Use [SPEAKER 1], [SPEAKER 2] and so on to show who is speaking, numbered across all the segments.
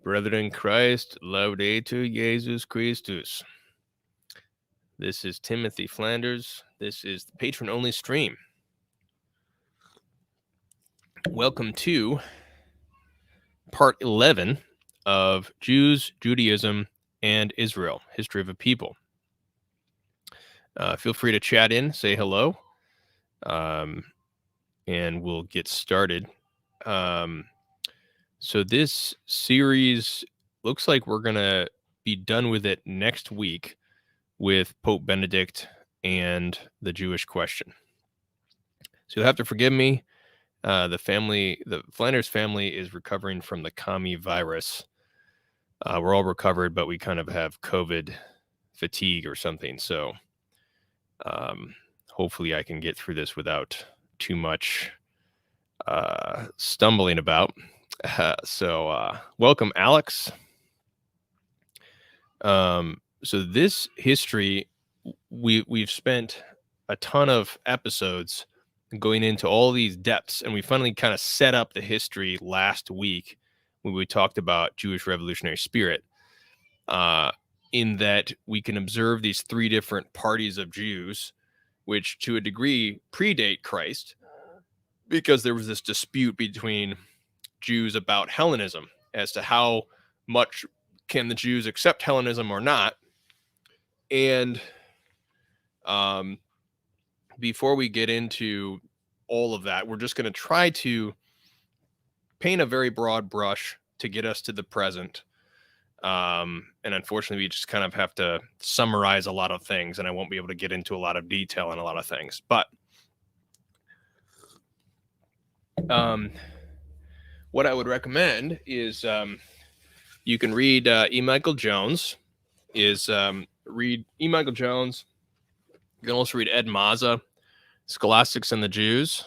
[SPEAKER 1] Brethren in Christ, Laudetur Jesus Christus. This is Timothy Flanders. This is the patron-only stream. Welcome to part 11 of Jews, Judaism, and Israel, History of a People. Feel free to chat in, say hello, and we'll get started. So this series looks like we're going to be done with it next week with Pope Benedict and the Jewish question. So you'll have to forgive me. The Flanders family is recovering from the commie virus. We're all recovered, but we kind of have COVID fatigue or something. So hopefully I can get through this without too much stumbling about. So welcome, Alex. So this history, we've spent a ton of episodes going into all these depths, and we finally kind of set up the history last week when we talked about Jewish revolutionary spirit, in that we can observe these three different parties of Jews, which to a degree predate Christ, because there was this dispute between Jews about Hellenism as to how much can the Jews accept Hellenism or not. And before we get into all of that, we're just going to try to paint a very broad brush to get us to the present. And unfortunately, we just kind of have to summarize a lot of things, and I won't be able to get into a lot of detail on a lot of things. But what I would recommend is you can read E. Michael Jones. Read E. Michael Jones. You can also read Ed Maza, Scholastics and the Jews,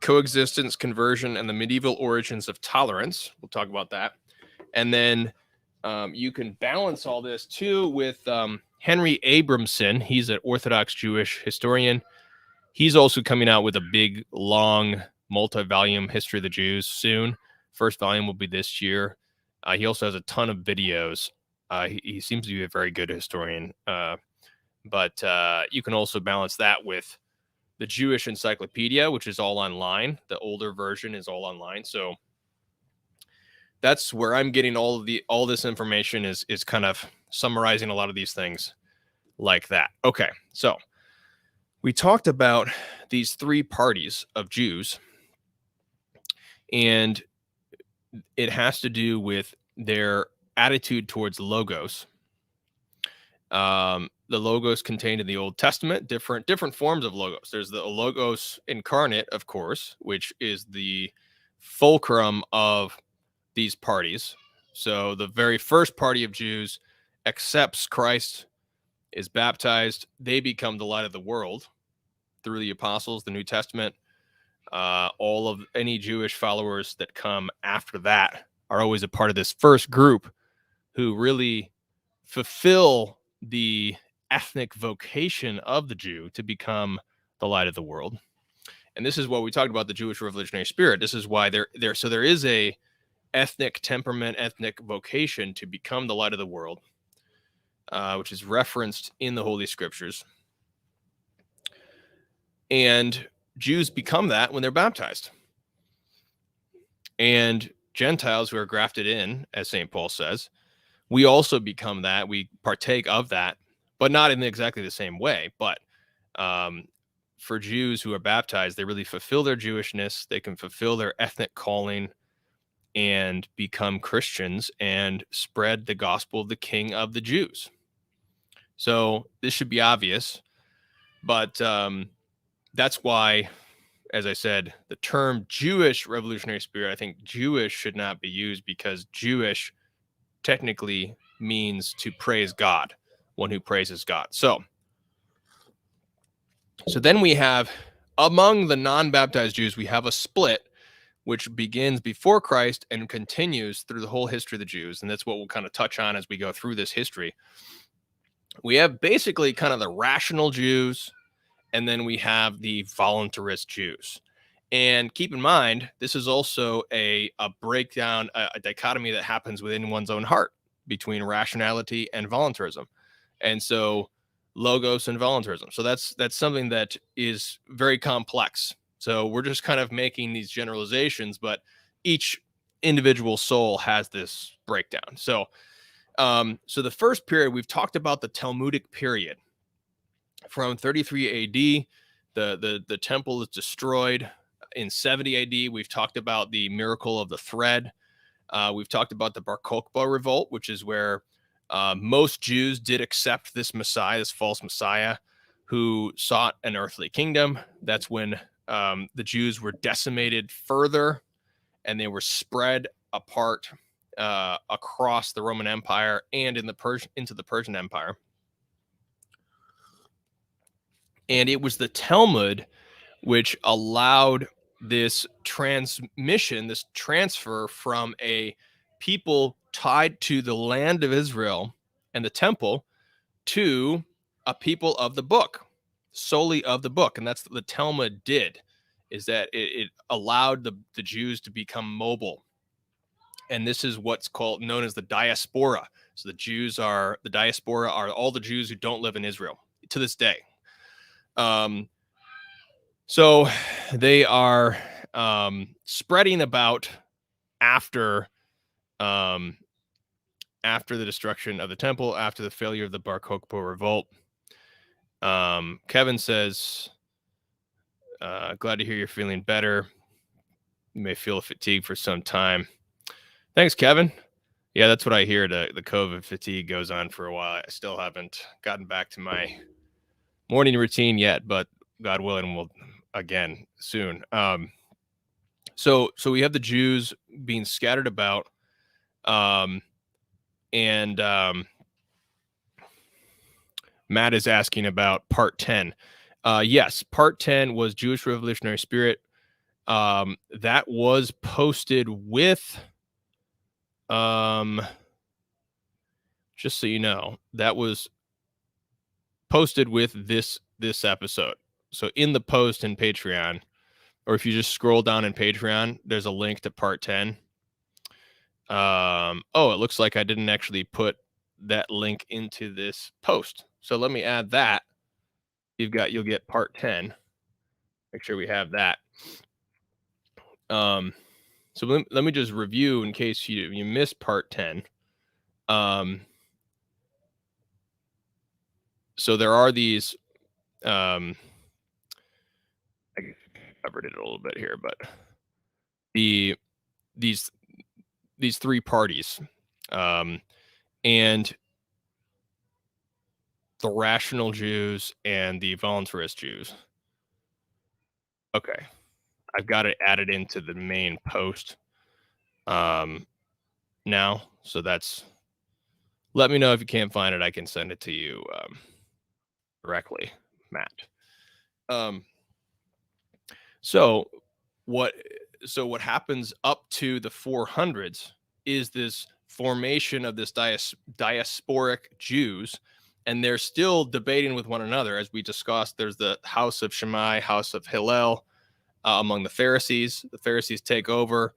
[SPEAKER 1] Coexistence, Conversion, and the Medieval Origins of Tolerance. We'll talk about that. And then you can balance all this too with Henry Abramson. He's an Orthodox Jewish historian. He's also coming out with a big, long, multi-volume History of the Jews soon. First volume will be this year. He also has a ton of videos. He seems to be a very good historian. But you can also balance that with the Jewish Encyclopedia, which is all online. The older version is all online. So that's where I'm getting all this information is kind of summarizing a lot of these things like that. Okay, so we talked about these three parties of Jews, and it has to do with their attitude towards logos. The logos contained in the Old Testament, different forms of logos. There's the logos incarnate, of course, which is the fulcrum of these parties. So the very first party of Jews accepts Christ, is baptized. They become the light of the world through the apostles, the New Testament. All of any Jewish followers that come after that are always a part of this first group who really fulfill the ethnic vocation of the Jew to become the light of the world. And this is what we talked about, the Jewish revolutionary spirit. This is why there is a ethnic temperament, ethnic vocation to become the light of the world, which is referenced in the Holy Scriptures. And Jews become that when they're baptized. And Gentiles who are grafted in, as St. Paul says, we also become that. We partake of that, but not in exactly the same way. But for Jews who are baptized, they really fulfill their Jewishness. They can fulfill their ethnic calling and become Christians and spread the gospel of the King of the Jews. So this should be obvious, but that's why, as I said, the term Jewish revolutionary spirit, I think Jewish should not be used, because Jewish technically means to praise God, one who praises God. So then we have, among the non-baptized Jews, we have a split which begins before Christ and continues through the whole history of the Jews. And that's what we'll kind of touch on as we go through this history. We have basically kind of the rational Jews, and then we have the voluntarist Jews. And keep in mind, this is also a breakdown, a dichotomy that happens within one's own heart between rationality and voluntarism. And so logos and voluntarism. So that's something that is very complex. So we're just kind of making these generalizations, but each individual soul has this breakdown. So the first period, we've talked about the Talmudic period from 33 AD. The temple is destroyed in 70 AD. We've talked about the miracle of the thread. We've talked about the Bar Kokhba revolt, which is where most Jews did accept this Messiah, this false Messiah, who sought an earthly kingdom. That's when the Jews were decimated further, and they were spread apart across the Roman Empire and into the Persian Empire. And it was the Talmud which allowed this transmission, this transfer from a people tied to the land of Israel and the temple to a people of the book, solely of the book. And that's what the Talmud did, is that it allowed the Jews to become mobile. And this is what's known as the diaspora. So the diaspora are all the Jews who don't live in Israel to this day. So they are spreading about after the destruction of the temple, after the failure of the Bar Kokhba revolt. Kevin says, glad to hear you're feeling better. You may feel fatigue for some time. Thanks, Kevin. Yeah, that's what I hear. The COVID fatigue goes on for a while. I still haven't gotten back to my morning routine yet, but God willing, we'll again soon. So we have the Jews being scattered about, and Matt is asking about part 10. Yes, part 10 was Jewish Revolutionary Spirit. That was posted with, just so you know, that was posted with this episode. So in the post in Patreon, or if you just scroll down in Patreon, there's a link to part 10. Oh, it looks like I didn't actually put that link into this post. So let me add that. You'll get part 10. Make sure we have that. So let me just review in case you missed part 10. So there are these, I covered it a little bit here, but these three parties, and the rational Jews and the voluntarist Jews. Okay, I've got it added into the main post now. So let me know if you can't find it. I can send it to you directly, Matt. So what happens up to the 400s is this formation of this diasporic Jews, and they're still debating with one another. As we discussed, there's the house of Shammai, house of Hillel, among the Pharisees. The Pharisees take over.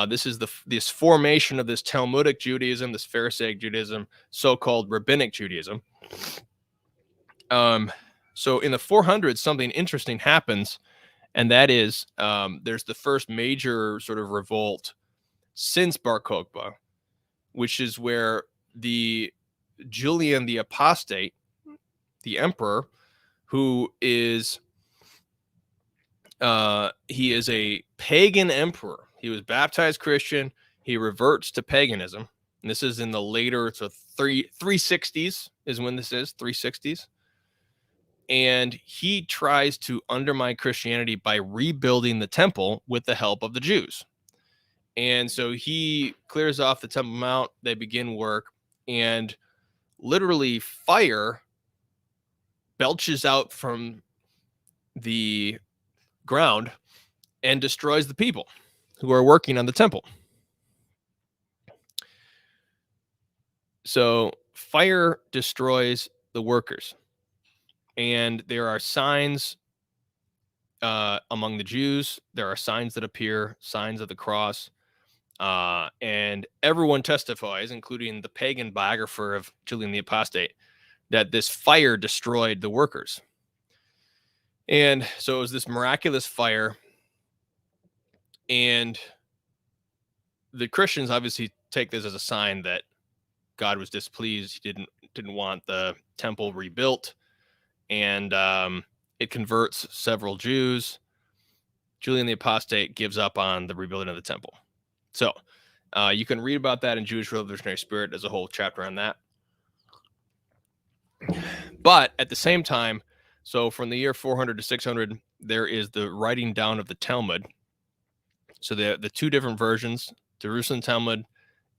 [SPEAKER 1] This is this formation of this Talmudic Judaism, this Pharisaic Judaism, so-called Rabbinic Judaism. So in the 400s, something interesting happens, and that is there's the first major sort of revolt since Bar Kokhba, which is where the Julian the Apostate, the emperor, who is he is a pagan emperor. He was baptized Christian. He reverts to paganism. And this is in the later, so 360s is when this is, 360s. And he tries to undermine Christianity by rebuilding the temple with the help of the Jews. And so he clears off the Temple Mount. They begin work, and literally fire belches out from the ground and destroys the people who are working on the temple. So fire destroys the workers, and there are signs among the Jews, there are signs that appear, signs of the cross, and everyone testifies, including the pagan biographer of Julian the Apostate, that this fire destroyed the workers. And so it was this miraculous fire, and the Christians obviously take this as a sign that God was displeased. He didn't want the temple rebuilt, and it converts several Jews. Julian the Apostate gives up on the rebuilding of the temple. So you can read about that in Jewish Revolutionary Spirit. There's a whole chapter on that. But at the same time, so from the year 400 to 600, there is the writing down of the Talmud. So the two different versions, Jerusalem Talmud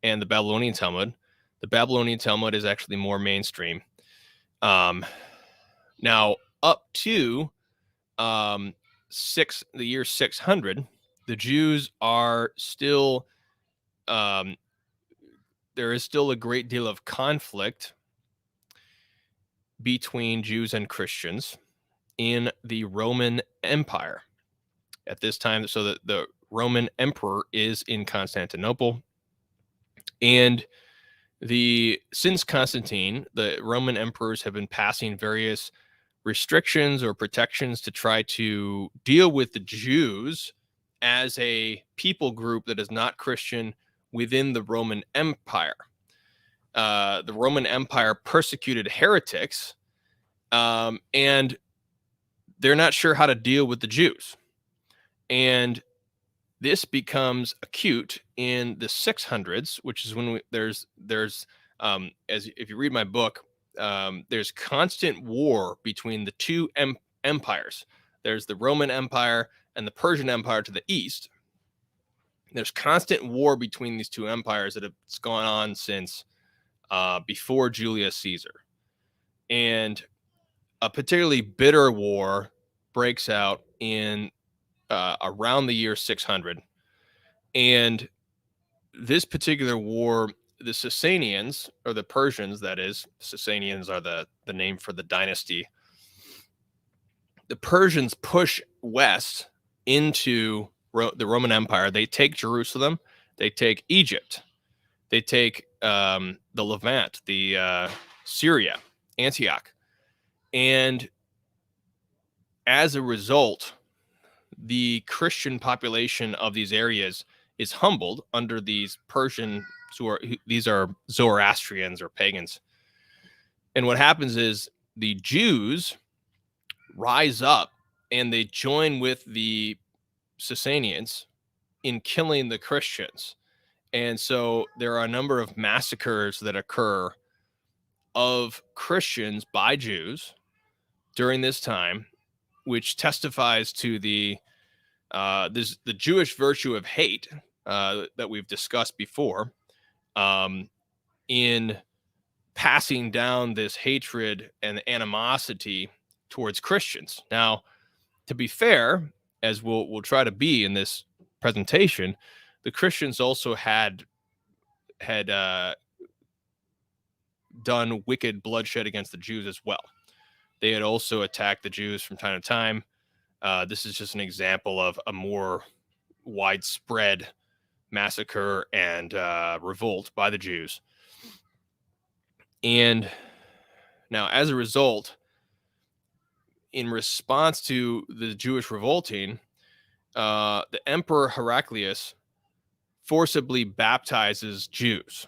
[SPEAKER 1] and the Babylonian Talmud. The Babylonian Talmud is actually more mainstream. Now, up to the year 600, the Jews are still, there is still a great deal of conflict between Jews and Christians in the Roman Empire at this time. So that the Roman emperor is in Constantinople, and since Constantine, the Roman emperors have been passing various restrictions or protections to try to deal with the Jews as a people group that is not Christian within the Roman Empire. The Roman Empire persecuted heretics, and they're not sure how to deal with the Jews. And this becomes acute in the 600s, which is when there's as if you read my book, there's constant war between the two empires. There's the Roman Empire and the Persian Empire to the east. There's constant war between these two empires that have gone on since before Julius Caesar. And a particularly bitter war breaks out in around the year 600. And this particular war, the Sasanians, or the Persians, that is, Sasanians are the name for the dynasty. The Persians push west into the Roman Empire. They take Jerusalem, they take Egypt, they take the Levant, the Syria, Antioch. And as a result, the Christian population of these areas is humbled under these Persian, these are Zoroastrians or pagans. And what happens is the Jews rise up and they join with the Sasanians in killing the Christians. And so there are a number of massacres that occur of Christians by Jews during this time, which testifies to the Jewish virtue of hate that we've discussed before, in passing down this hatred and animosity towards Christians. Now, to be fair, as we'll try to be in this presentation, the Christians also had done wicked bloodshed against the Jews as well. They had also attacked the Jews from time to time. This is just an example of a more widespread massacre and revolt by the Jews. And now, as a result, in response to the Jewish revolting, the Emperor Heraclius forcibly baptizes Jews.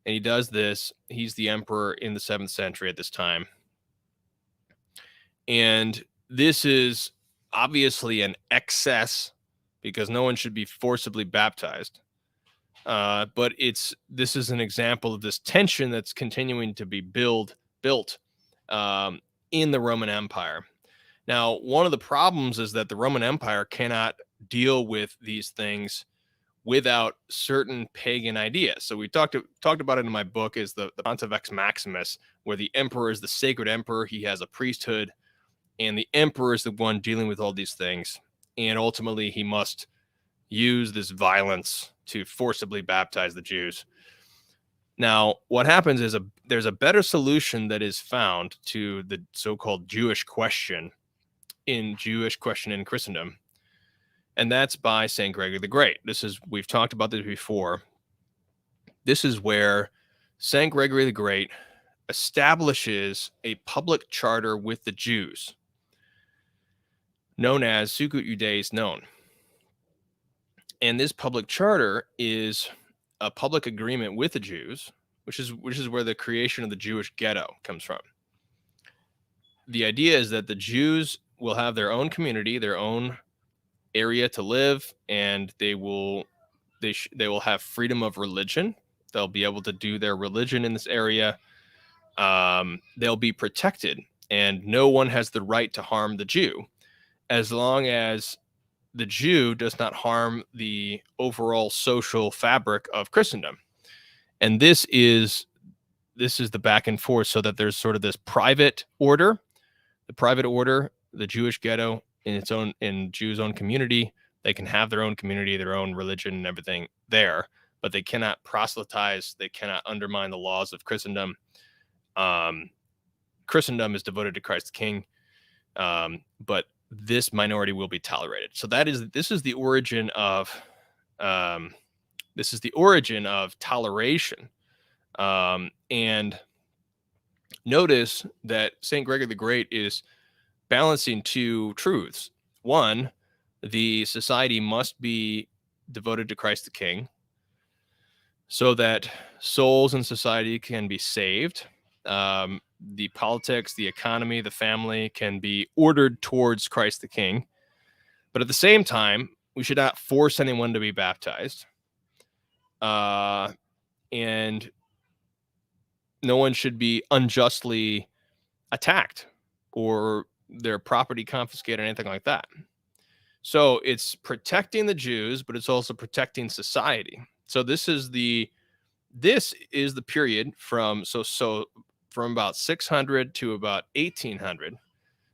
[SPEAKER 1] And he does this. He's the emperor in the 7th century at this time. And this is obviously an excess because no one should be forcibly baptized. But this is an example of this tension that's continuing to be built in the Roman Empire. Now, one of the problems is that the Roman Empire cannot deal with these things without certain pagan ideas. So we talked about it in my book, is the Pontifex Maximus, where the emperor is the sacred emperor. He has a priesthood, and the emperor is the one dealing with all these things. And ultimately, he must use this violence to forcibly baptize the Jews. Now, what happens is there's a better solution that is found to the so-called Jewish question in Jewish question in Christendom, and that's by St. Gregory the Great. We've talked about this before. This is where St. Gregory the Great establishes a public charter with the Jews, known as Sukkot Judaeis known. And this public charter is a public agreement with the Jews, which is where the creation of the Jewish ghetto comes from. The idea is that the Jews will have their own community, their own area to live, and they will have freedom of religion. They'll be able to do their religion in this area. They'll be protected, and no one has the right to harm the Jew, as long as the Jew does not harm the overall social fabric of Christendom. And this is the back and forth, so that there's sort of this private order, the Jewish ghetto in Jews' own community. They can have their own community, their own religion, and everything there, but they cannot proselytize. They cannot undermine the laws of Christendom. Christendom is devoted to Christ the King, but this minority will be tolerated. So this is the origin of toleration. And notice that St. Gregory the Great is balancing two truths. One, the society must be devoted to Christ the King, so that souls in society can be saved. The politics, the economy, the family can be ordered towards Christ the King. But at the same time, we should not force anyone to be baptized. And no one should be unjustly attacked or their property confiscated or anything like that. So it's protecting the Jews, but it's also protecting society. So this is the period from about 600 to about 1800.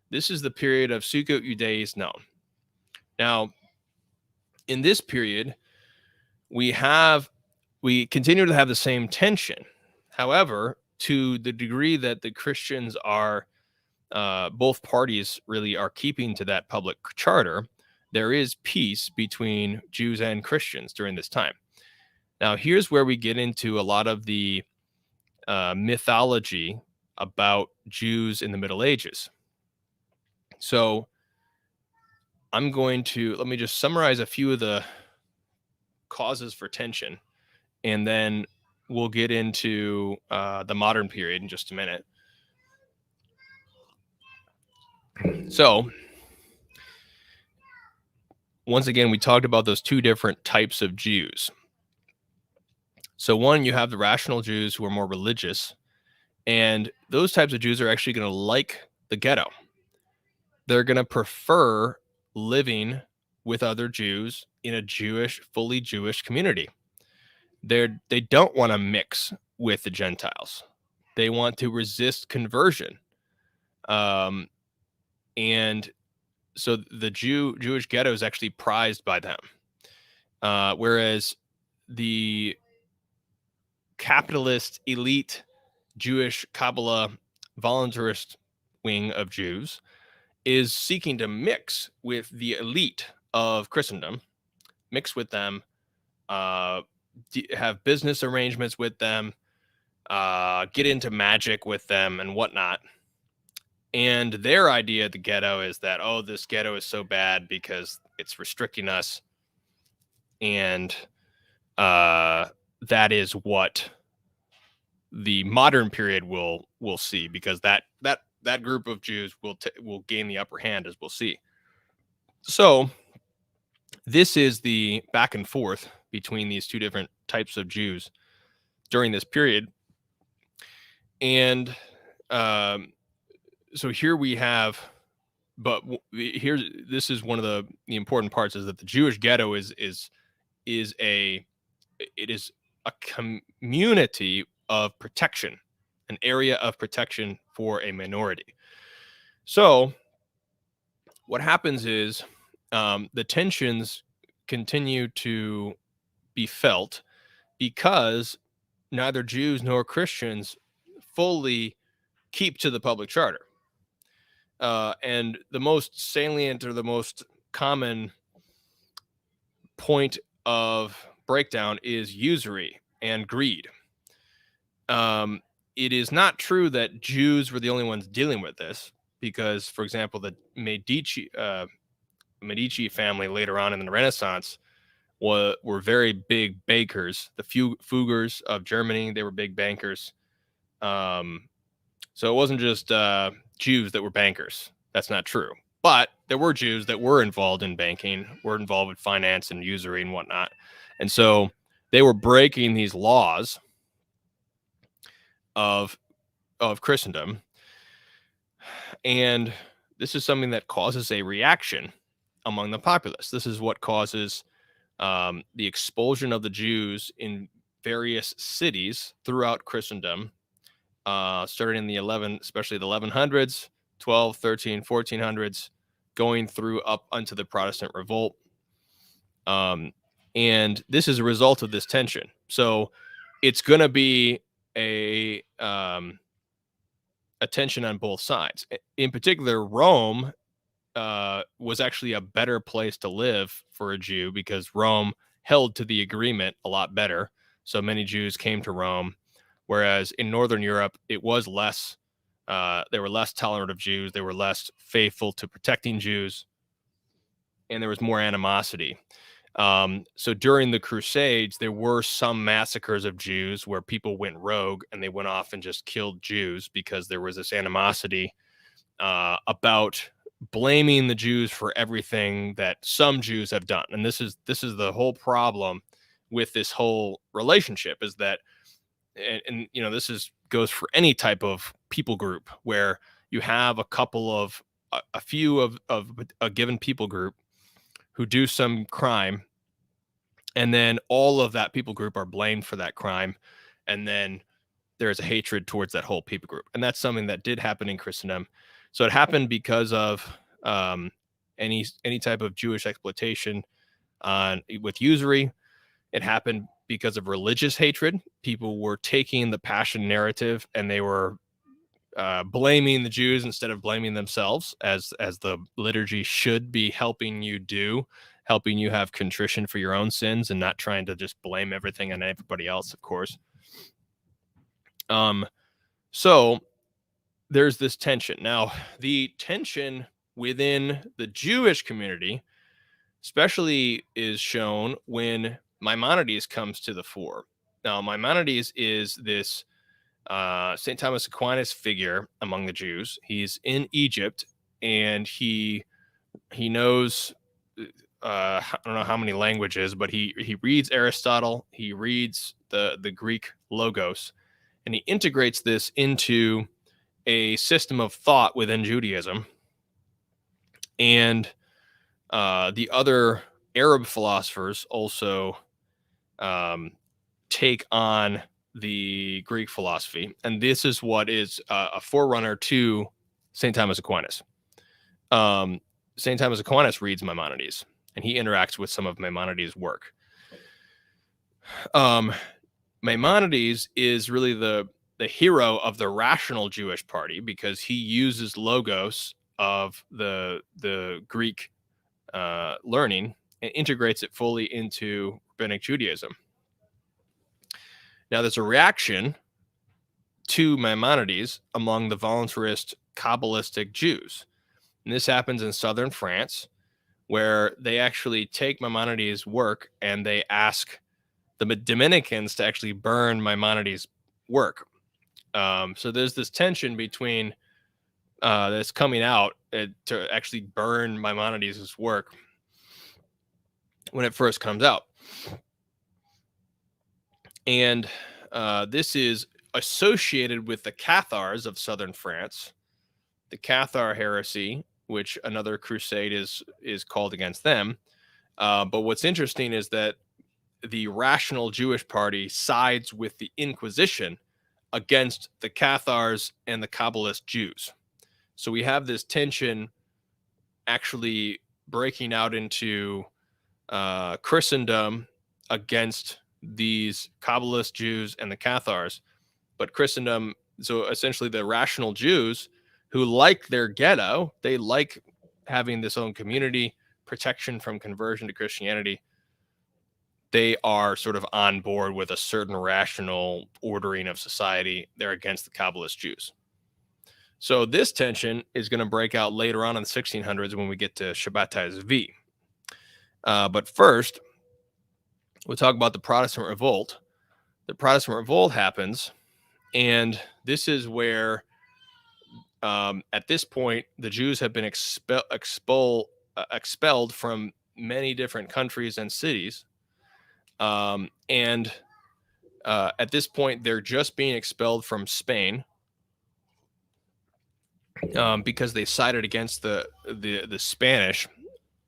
[SPEAKER 1] This is the period of Sukkot Judaeis known. Now, in this period, we continue to have the same tension. However, to the degree that the Christians are, both parties really are keeping to that public charter, there is peace between Jews and Christians during this time. Now, here's where we get into a lot of the mythology about Jews in the Middle Ages. So let me just summarize a few of the causes for tension, and then we'll get into the modern period in just a minute. So once again, we talked about those two different types of Jews. So one, you have the rational Jews who are more religious, and those types of Jews are actually going to like the ghetto. They're going to prefer living with other Jews in a fully Jewish community. They don't want to mix with the Gentiles. They want to resist conversion. And so the Jewish ghetto is actually prized by them. Whereas the capitalist elite Jewish Kabbalah voluntarist wing of Jews is seeking to mix with the elite of Christendom, mix with them, have business arrangements with them, get into magic with them and whatnot. And their idea of the ghetto is that, this ghetto is so bad because it's restricting us. And that is what the modern period will see, because that group of Jews will gain the upper hand, as we'll see. So this is the back and forth between these two different types of Jews during this period. And so here we have, this is one of the important parts, is that the Jewish ghetto is a community of protection, an area of protection for a minority. So what happens is the tensions continue to be felt because neither Jews nor Christians fully keep to the public charter. And the most salient or the most common point of breakdown is usury and greed. Um, it is not true that Jews were the only ones dealing with this, because, for example, the Medici family later on in the Renaissance were very big bakers. The Fuggers of Germany, they were big bankers. Um, so it wasn't just Jews that were bankers. That's not true. But there were Jews that were involved in banking, were involved with finance and usury and whatnot. And so they were breaking these laws of Christendom. And this is something that causes a reaction among the populace. This is what causes the expulsion of the Jews in various cities throughout Christendom, starting in especially the 1100s, 12, 13, 1400s, going through up unto the Protestant revolt. And this is a result of this tension. So it's going to be a tension on both sides. In particular, Rome was actually a better place to live for a Jew because Rome held to the agreement a lot better. So many Jews came to Rome, whereas in Northern Europe, it was less. They were less tolerant of Jews. They were less faithful to protecting Jews, and there was more animosity. So during the Crusades, there were some massacres of Jews where people went rogue and they went off and just killed Jews because there was this animosity about blaming the Jews for everything that some Jews have done. And this is the whole problem with this whole relationship, is that, and you know, this goes for any type of people group where you have a couple of a few of a given people group who do some crime, and then all of that people group are blamed for that crime, and then there's a hatred towards that whole people group. And that's something that did happen in Christendom. So it happened because of any type of Jewish exploitation with usury. It happened because of religious hatred. People were taking the Passion narrative and they were blaming the Jews instead of blaming themselves, as the liturgy should be helping you do, helping you have contrition for your own sins and not trying to just blame everything on everybody else, of course. So there's this tension. Now, the tension within the Jewish community especially is shown when Maimonides comes to the fore. Now, Maimonides is this St. Thomas Aquinas figure among the Jews. He's in Egypt, and he knows I don't know how many languages, but he reads Aristotle, he reads the Greek logos, and he integrates this into a system of thought within Judaism. And the other Arab philosophers also take on the Greek philosophy. And this is what is a forerunner to St. Thomas Aquinas. St. Thomas Aquinas reads Maimonides, and he interacts with some of Maimonides' work. Maimonides is really the hero of the rational Jewish party because he uses logos of the Greek learning and integrates it fully into rabbinic Judaism. Now, there's a reaction to Maimonides among the voluntarist Kabbalistic Jews. And this happens in southern France, where they actually take Maimonides' work and they ask the Dominicans to actually burn Maimonides' work. So there's this tension between that's coming out to actually burn Maimonides' work when it first comes out. And this is associated with the Cathars of southern France, the Cathar heresy, which another crusade is called against them. But what's interesting is that the rational Jewish party sides with the Inquisition against the Cathars and the Kabbalist Jews. So we have this tension actually breaking out into Christendom against these Kabbalist Jews and the Cathars. But Christendom, so essentially the rational Jews who like their ghetto. They like having this own community, protection from conversion to Christianity. They are sort of on board with a certain rational ordering of society. They're against the Kabbalist Jews. So this tension is going to break out later on in the 1600s when we get to Shabbatai Zvi. But first, we'll talk about the Protestant Revolt. The Protestant Revolt happens, and this is where, at this point, the Jews have been expelled from many different countries and cities. And at this point, they're just being expelled from Spain because they sided against the Spanish.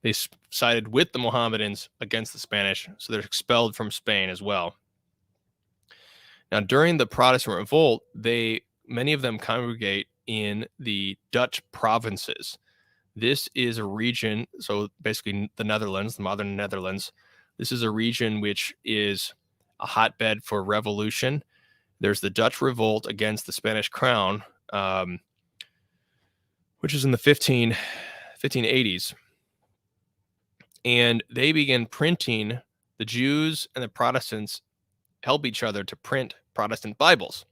[SPEAKER 1] They sided with the Mohammedans against the Spanish, so they're expelled from Spain as well. Now, during the Protestant Revolt, many of them congregate in the Dutch provinces. This is a region, so basically the Netherlands, the modern Netherlands. This is a region which is a hotbed for revolution. There's the Dutch Revolt against the Spanish crown, which is in the 1580s. And they begin printing. The Jews and the Protestants help each other to print Protestant Bibles.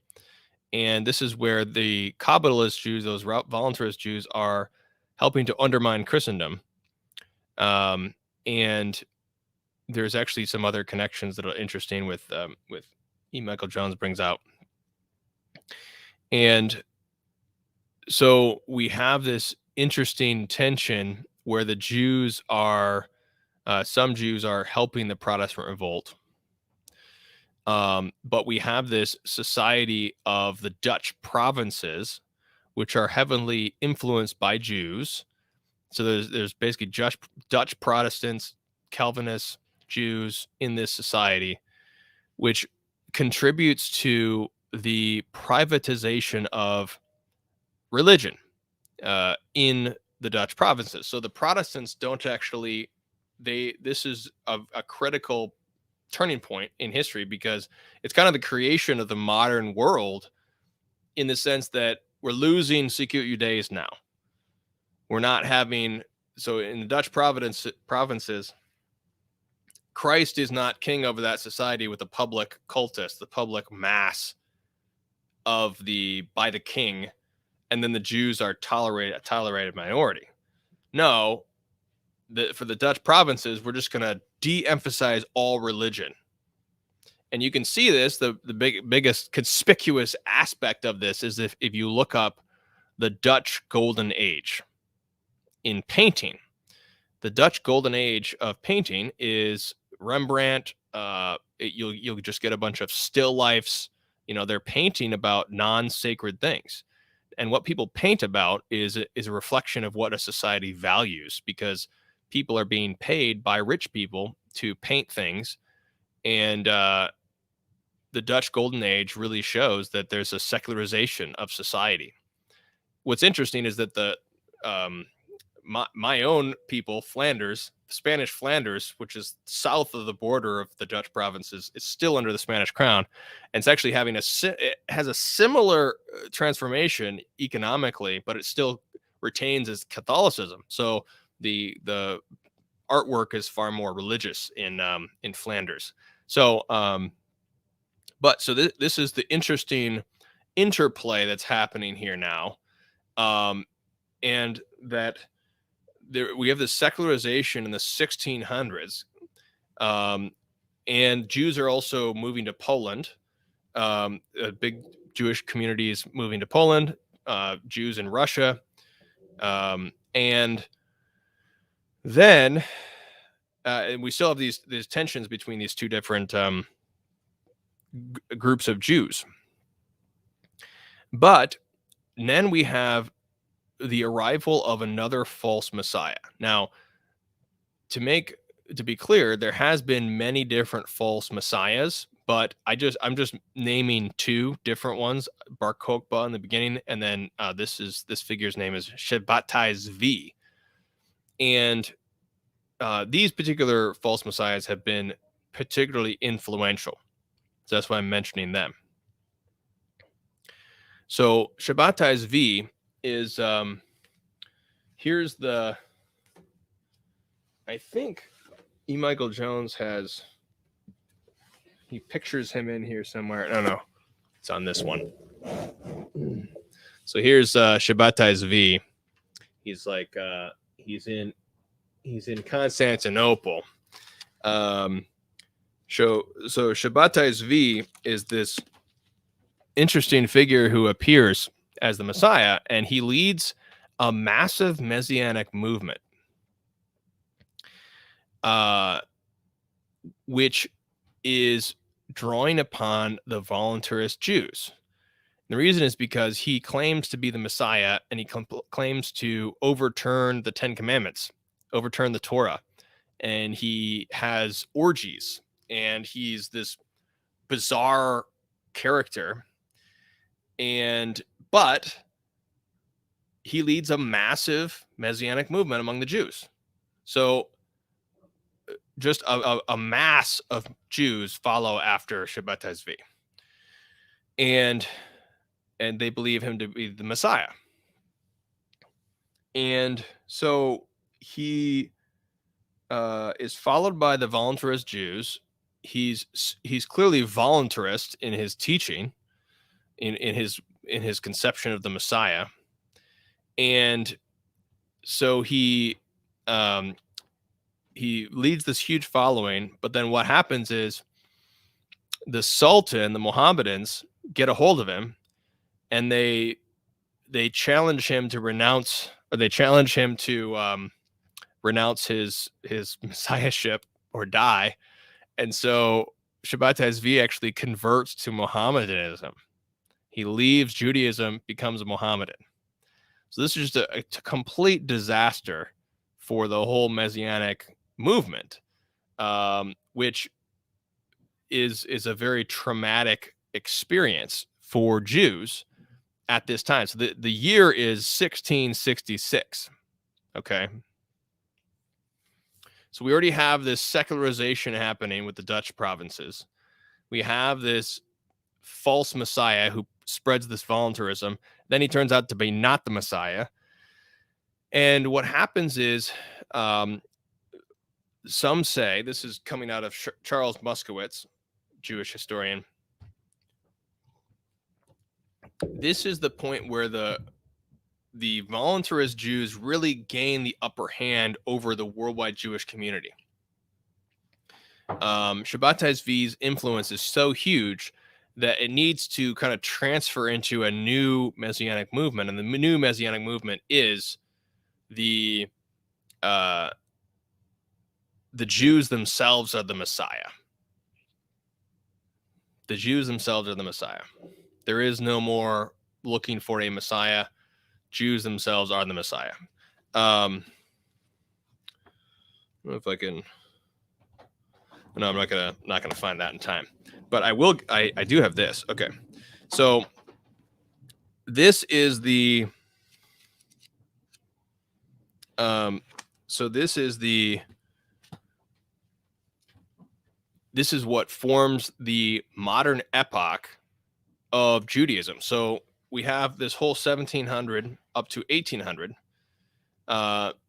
[SPEAKER 1] And this is where the Kabbalist Jews, those voluntarist Jews, are helping to undermine Christendom. And there's actually some other connections that are interesting with E. Michael Jones brings out. And so we have this interesting tension where the Jews are, some Jews are helping the Protestant Revolt. But we have this society of the Dutch provinces, which are heavily influenced by Jews. So there's basically Dutch Protestants, Calvinists, Jews in this society, which contributes to the privatization of religion in the Dutch provinces. So the Protestants don't actually, this is a critical turning point in history, because it's kind of the creation of the modern world, in the sense that we're losing Sicut Judaeus now. We're not having, so in the Dutch provinces, Christ is not king over that society with the public cultus, the public mass by the king, and then the Jews are a tolerated minority. No, for the Dutch provinces, we're just going to de-emphasize all religion. And you can see this, the biggest conspicuous aspect of this is if you look up the Dutch Golden Age in painting. The Dutch Golden Age of painting is Rembrandt. You'll just get a bunch of still lifes. They're painting about non-sacred things. And what people paint about is a reflection of what a society values, because people are being paid by rich people to paint things. And the Dutch Golden Age really shows that there's a secularization of society. What's interesting is that my own people, Flanders, Spanish Flanders, which is south of the border of the Dutch provinces, is still under the Spanish crown, and it's actually it has a similar transformation economically, but it still retains its Catholicism. So the artwork is far more religious in Flanders. So, this is the interesting interplay that's happening here now, and that we have this secularization in the 1600s, and Jews are also moving to Poland. Big Jewish communities moving to Poland, Jews in Russia, and then and we still have these tensions between these two different groups of Jews. But then we have the arrival of another false Messiah. Now, to be clear, there has been many different false messiahs, but I'm just naming two different ones: Bar Kokhba in the beginning, and then this figure's name is Shabbatai Zvi. And these particular false messiahs have been particularly influential. So that's why I'm mentioning them. So Shabbatai Zvi is here's the. I think E. Michael Jones he pictures him in here somewhere. No, it's on this one. So here's Shabbatai Zvi. He's like he's in Constantinople. So Shabbatai Zvi is this interesting figure who appears as the Messiah, and he leads a massive messianic movement, which is drawing upon the voluntarist Jews. And the reason is because he claims to be the Messiah, and he claims to overturn the Ten Commandments, overturn the Torah, and he has orgies, and he's this bizarre character. But he leads a massive messianic movement among the Jews. So just a mass of Jews follow after Shabbatai Zvi. And they believe him to be the Messiah. And so he is followed by the voluntarist Jews. He's clearly voluntarist in his teaching, in his conception of the Messiah. And so he leads this huge following, but then what happens is the Sultan, the Mohammedans, get a hold of him, and they challenge him to renounce, or they challenge him to renounce his messiahship or die. And so Shabbatai Zvi actually converts to Mohammedanism. He leaves Judaism, becomes a Mohammedan. So this is just a complete disaster for the whole messianic movement, which is a very traumatic experience for Jews at this time. So the year is 1666. Okay. So we already have this secularization happening with the Dutch provinces. We have this false Messiah who spreads this voluntarism. Then he turns out to be not the Messiah. And what happens is, some say, this is coming out of Charles Muskowitz, Jewish historian, this is the point where the voluntarist Jews really gain the upper hand over the worldwide Jewish community. Shabbatai Zvi's influence is so huge that it needs to kind of transfer into a new messianic movement, and the new messianic movement is the Jews themselves are the Messiah. The Jews themselves are the Messiah. There is no more looking for a Messiah. Jews themselves are the Messiah. I don't know if I can. No, I'm not gonna find that in time. But I will. I do have this. Okay, so this is the. This is what forms the modern epoch of Judaism. So we have this whole 1700 up to 1800,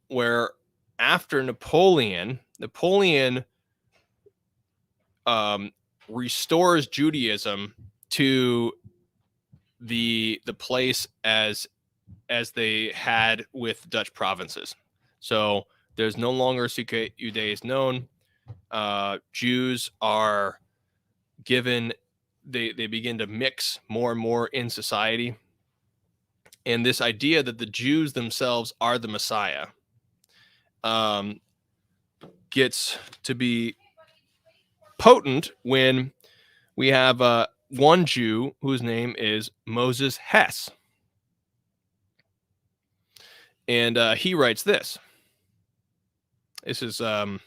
[SPEAKER 1] where after Napoleon restores Judaism to the place as they had with Dutch provinces. So there's no longer Sukkot Judaïs known. Jews are given, they begin to mix more and more in society. And this idea that the Jews themselves are the Messiah gets to be potent when we have one Jew whose name is Moses Hess. And he writes this. This is, I'll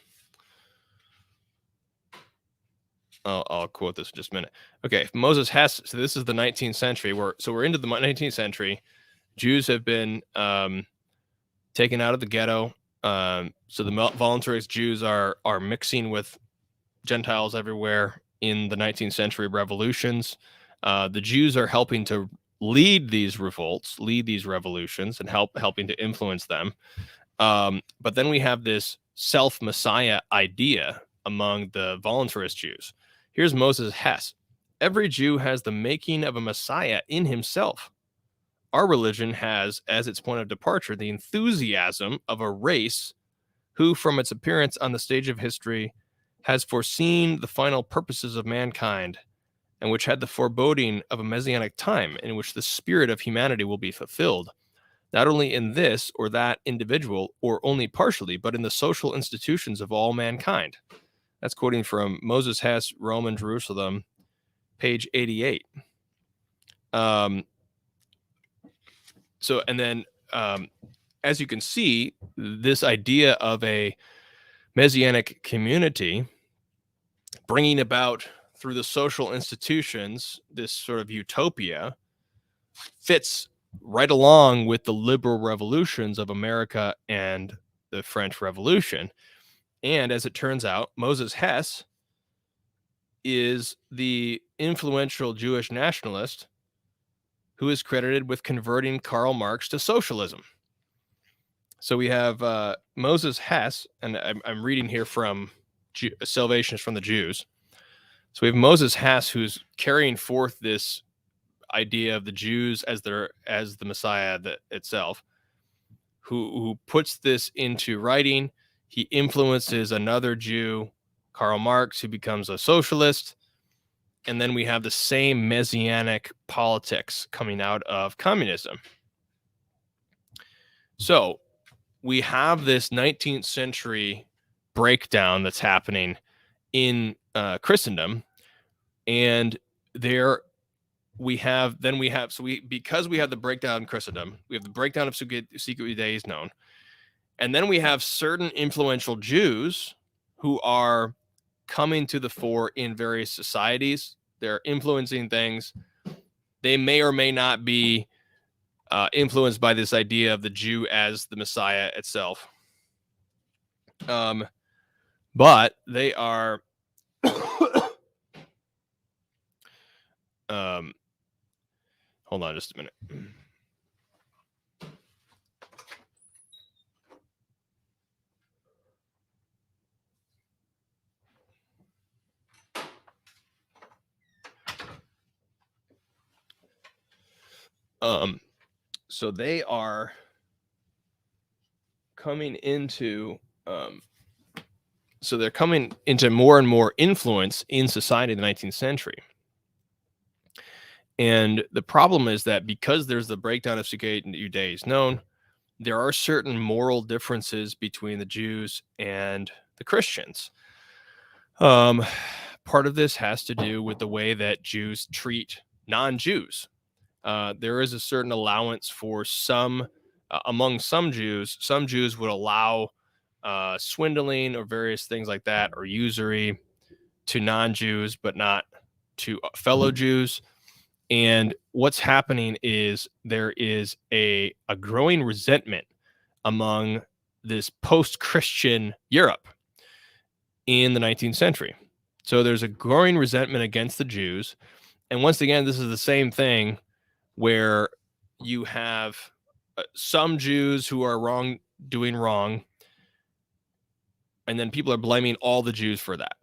[SPEAKER 1] quote this in just a minute. Okay, Moses Hess. So this is the 19th century. We're into the 19th century. Jews have been taken out of the ghetto. So the voluntarist Jews are mixing with Gentiles everywhere in the 19th century revolutions. The Jews are helping to lead these revolts, lead these revolutions, and helping to influence them. But then we have this self-Messiah idea among the voluntarist Jews. Here's Moses Hess. Every Jew has the making of a Messiah in himself. Our religion has, as its point of departure, the enthusiasm of a race who, from its appearance on the stage of history, has foreseen the final purposes of mankind, and which had the foreboding of a messianic time in which the spirit of humanity will be fulfilled, not only in this or that individual, or only partially, but in the social institutions of all mankind. That's quoting from Moses Hess, Rome and Jerusalem, page 88. As you can see, this idea of a messianic community bringing about through the social institutions this sort of utopia fits right along with the liberal revolutions of America and the French Revolution. And as it turns out, Moses Hess is the influential Jewish nationalist who is credited with converting Karl Marx to socialism. So we have Moses Hess, and I'm reading here from Salvationist from the Jews. So we have Moses Hess, who's carrying forth this idea of the Jews as the Messiah itself, who puts this into writing. He influences another Jew, Karl Marx, who becomes a socialist. And then we have the same messianic politics coming out of communism. So we have this 19th century breakdown that's happening in Christendom. And because we have the breakdown in Christendom, we have the breakdown of Secret Judaism known. And then we have certain influential Jews who are coming to the fore in various societies. They're influencing things. They may or may not be influenced by this idea of the Jew as the Messiah itself. But they are hold on just a minute. So they are coming into they're coming into more and more influence in society in the 19th century. And the problem is that because there's the breakdown of Secret Judaism known, there are certain moral differences between the Jews and the Christians. Part of this has to do with the way that Jews treat non-Jews. There is a certain allowance for among some Jews. Some Jews would allow swindling or various things like that, or usury to non-Jews, but not to fellow Jews. And what's happening is there is a growing resentment among this post-Christian Europe in the 19th century. So there's a growing resentment against the Jews. And once again, this is the same thing where you have some Jews who are doing wrong, and then people are blaming all the Jews for that.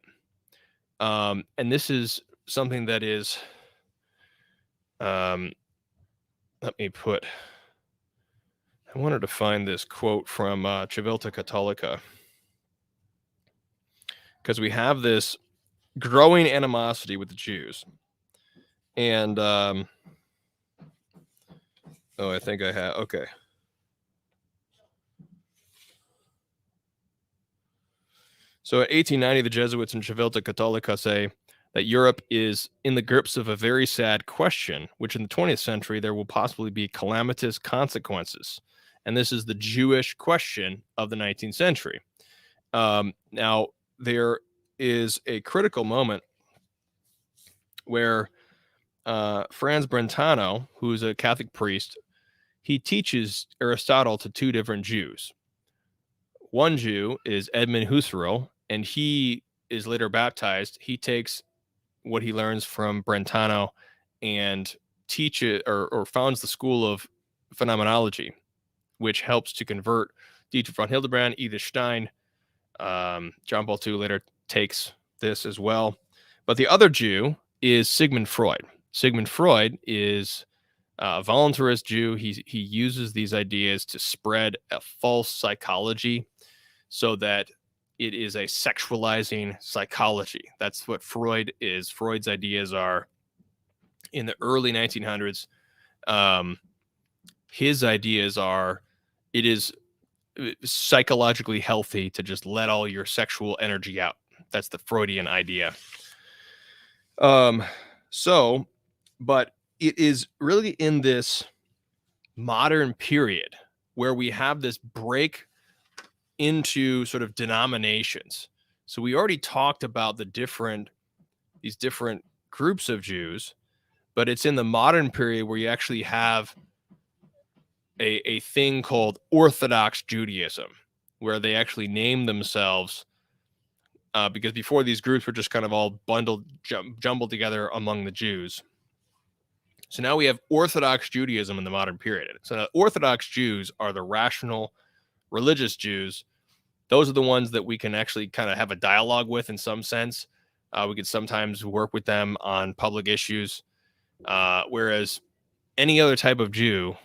[SPEAKER 1] And this is something that is, I wanted to find this quote from Civiltà Cattolica, because we have this growing animosity with the Jews. And I think I have. Okay. So in 1890, the Jesuits in Civiltà Cattolica say that Europe is in the grips of a very sad question, which in the 20th century, there will possibly be calamitous consequences. And this is the Jewish question of the 19th century. Now, there is a critical moment where Franz Brentano, who is a Catholic priest, he teaches Aristotle to two different Jews. One Jew is Edmund Husserl, and he is later baptized. He takes what he learns from Brentano and teaches or founds the school of phenomenology, which helps to convert Dietrich von Hildebrand, Edith Stein. John Paul II later takes this as well. But the other Jew is Sigmund Freud. Sigmund Freud is a voluntarist Jew. He uses these ideas to spread a false psychology so that it is a sexualizing psychology. That's what Freud is. Freud's ideas are in the early 1900s. His ideas are it is psychologically healthy to just let all your sexual energy out. That's the Freudian idea. But it is really in this modern period where we have this break into sort of denominations. So we already talked about these different groups of Jews, but it's in the modern period where you actually have a thing called Orthodox Judaism, where they actually name themselves, because before these groups were just kind of all jumbled together among the Jews. So now we have Orthodox Judaism in the modern period. So the Orthodox Jews are the rational religious Jews. Those are the ones that we can actually kind of have a dialogue with in some sense. We could sometimes work with them on public issues, whereas any other type of Jew,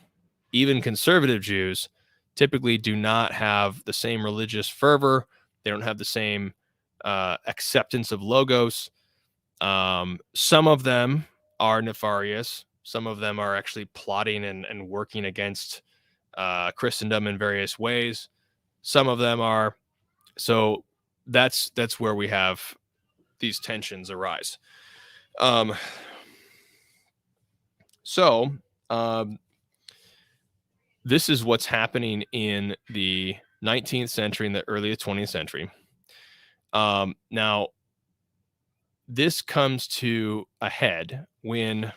[SPEAKER 1] even conservative Jews, typically do not have the same religious fervor. They don't have the same acceptance of logos. Some of them are nefarious. Some of them are actually plotting and working against Christendom in various ways. Some of them are. So that's where we have these tensions arise. This is what's happening in the 19th century and the early 20th century. Now, this comes to a head when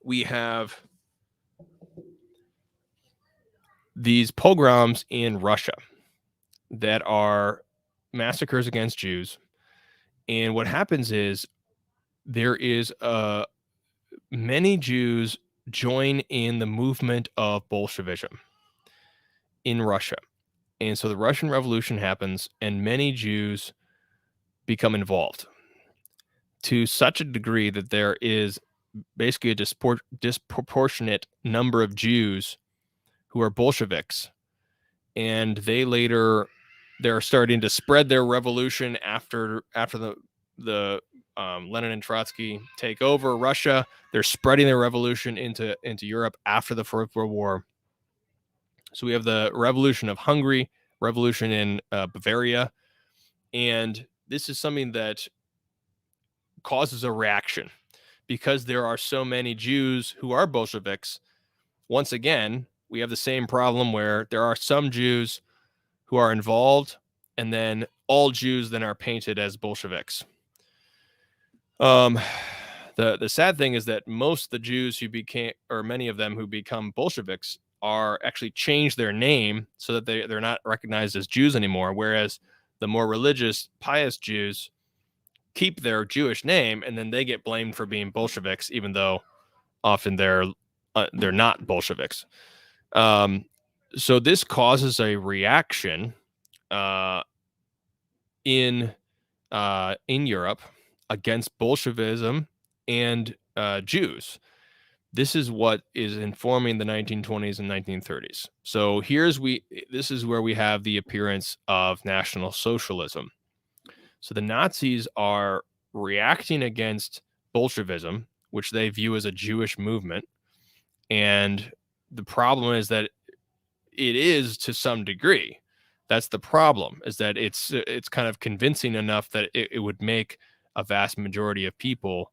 [SPEAKER 1] we have these pogroms in Russia that are massacres against Jews. And what happens is there is many Jews join in the movement of Bolshevism in Russia. And so the Russian Revolution happens and many Jews become involved to such a degree that there is basically a disproportionate number of Jews who are Bolsheviks. And they're starting to spread their revolution after the Lenin and Trotsky take over Russia. They're spreading their revolution into Europe after the First World War. So we have the revolution of Hungary, revolution in Bavaria, and this is something that causes a reaction because there are so many Jews who are Bolsheviks. Once again, we have the same problem where there are some Jews who are involved, and then all Jews then are painted as Bolsheviks. The sad thing is that most of the Jews who became, or many of them who become Bolsheviks, are actually changed their name so that they're not recognized as Jews anymore. Whereas the more religious, pious Jews keep their Jewish name, and then they get blamed for being Bolsheviks, even though often they're not Bolsheviks. So this causes a reaction in Europe against Bolshevism and Jews. This is what is informing the 1920s and 1930s. So this is where we have the appearance of National Socialism. So the Nazis are reacting against Bolshevism, which they view as a Jewish movement. And the problem is that it is to some degree. That's the problem, is that it's kind of convincing enough that it would make a vast majority of people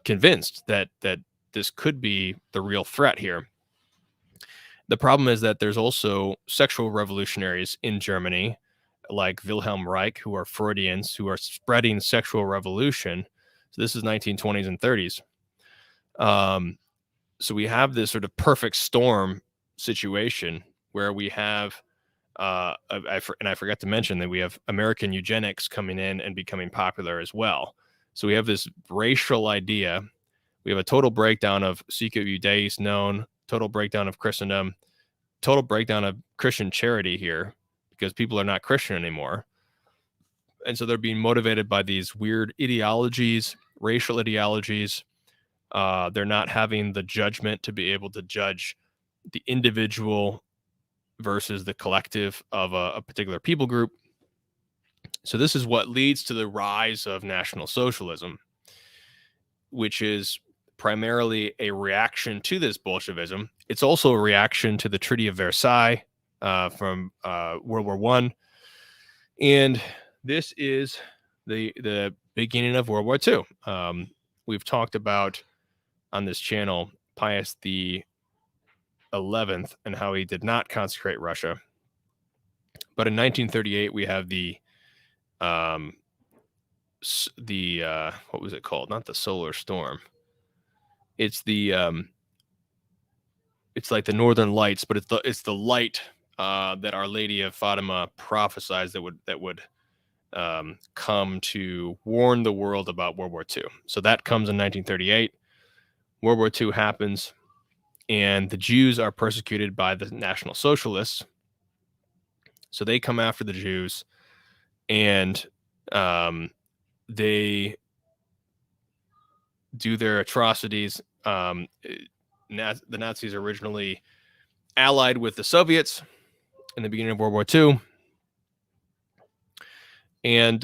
[SPEAKER 1] convinced that this could be the real threat here. The problem is that there's also sexual revolutionaries in Germany, like Wilhelm Reich, who are Freudians, who are spreading sexual revolution. So this is 1920s and 30s. So we have this sort of perfect storm situation where we have, I forgot to mention that we have American eugenics coming in and becoming popular as well. So we have this racial idea We have a total breakdown of Sicut Judaeus known, total breakdown of Christendom, total breakdown of Christian charity here because people are not Christian anymore. And so they're being motivated by these weird ideologies, racial ideologies. They're not having the judgment to be able to judge the individual versus the collective of a particular people group. So this is what leads to the rise of National Socialism, which is primarily a reaction to this Bolshevism. It's also a reaction to the Treaty of Versailles from World War I. And this is the beginning of World War II. We've talked about on this channel Pius the 11th and how he did not consecrate Russia. But in 1938, we have the what was it called? Not the solar storm. It's the it's like the Northern Lights, but it's the light that Our Lady of Fatima prophesies that would come to warn the world about World War II. So that comes in 1938. World War II happens, and the Jews are persecuted by the National Socialists. So they come after the Jews, and they do their atrocities. The Nazis originally allied with the Soviets in the beginning of World War II. And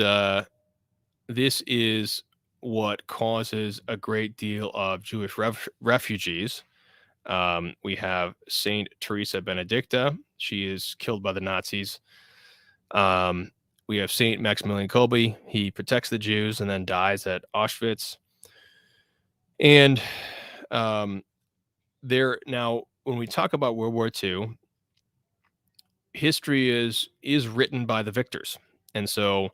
[SPEAKER 1] this is what causes a great deal of Jewish refugees. We have Saint Teresa Benedicta. She is killed by the Nazis. We have Saint Maximilian Kolbe. He protects the Jews and then dies at Auschwitz. And there now, when we talk about World War II, history is written by the victors, and so